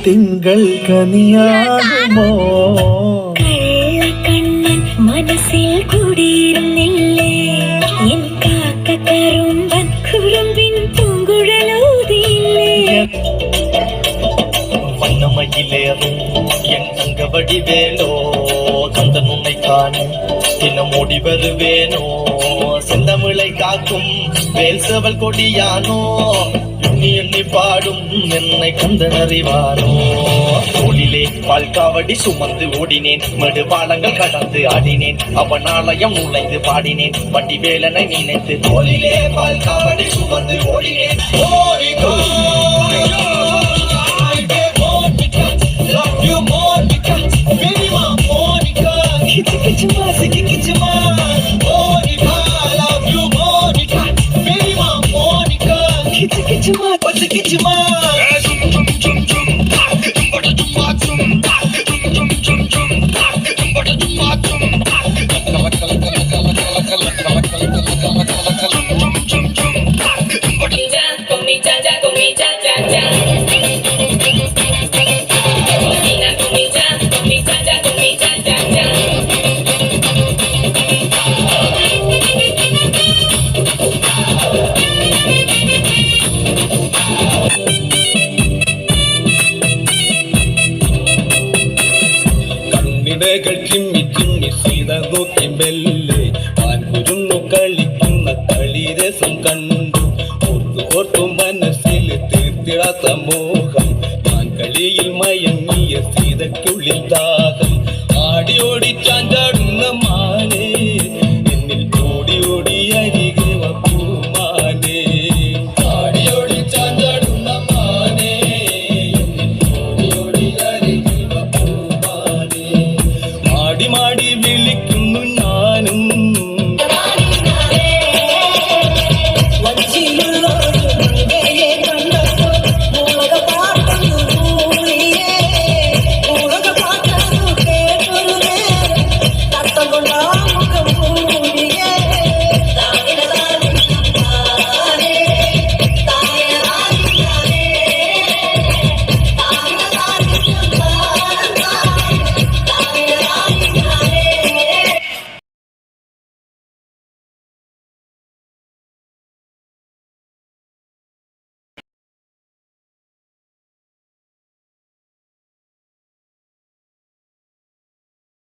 തിങ്കൾ കനിയാകുമോ കള്ളക്കണ്ണൻ മനസ്സിൽ കുടിയിരുന്നില്ലേ എൻ കാക്കക്കറുമ്പൻ കുറുമ്പിൻ പൂങ്കുഴലൂതിയില്ലേ வண்ணமயிலேறும் என் தங்க வடிவேலோ கந்தன் உன்னை காணும் தினம் ஓடி வருவேனோ செந்தமிழை காக்கும் வேல் செவல் கொடியானோ எண்ணி எண்ணி பாடும் என்னை கந்தன் அறிவானோ தோளிலே பால் காவடி சுமந்து ஓடினேன் மடுபாலங்கள் கடந்து ஆடினேன் அவன் ஆலயம் நுழைந்து பாடினேன் வடிவேலனை நினைத்து தோளிலே பால் காவடி சுமந்து ஓடினேன் ചിമ്മി ചിമ്മി സീത നോക്കി മെല്ലെ ആൻകുരുന്നു കളിക്കുന്ന കളിരസം കണ്ടു ഓർത്തു ഓർത്തു മനസ്സിൽ തീർത്തിടാത്ത മോഹം ഞാൻ കളിയിൽ മയങ്ങി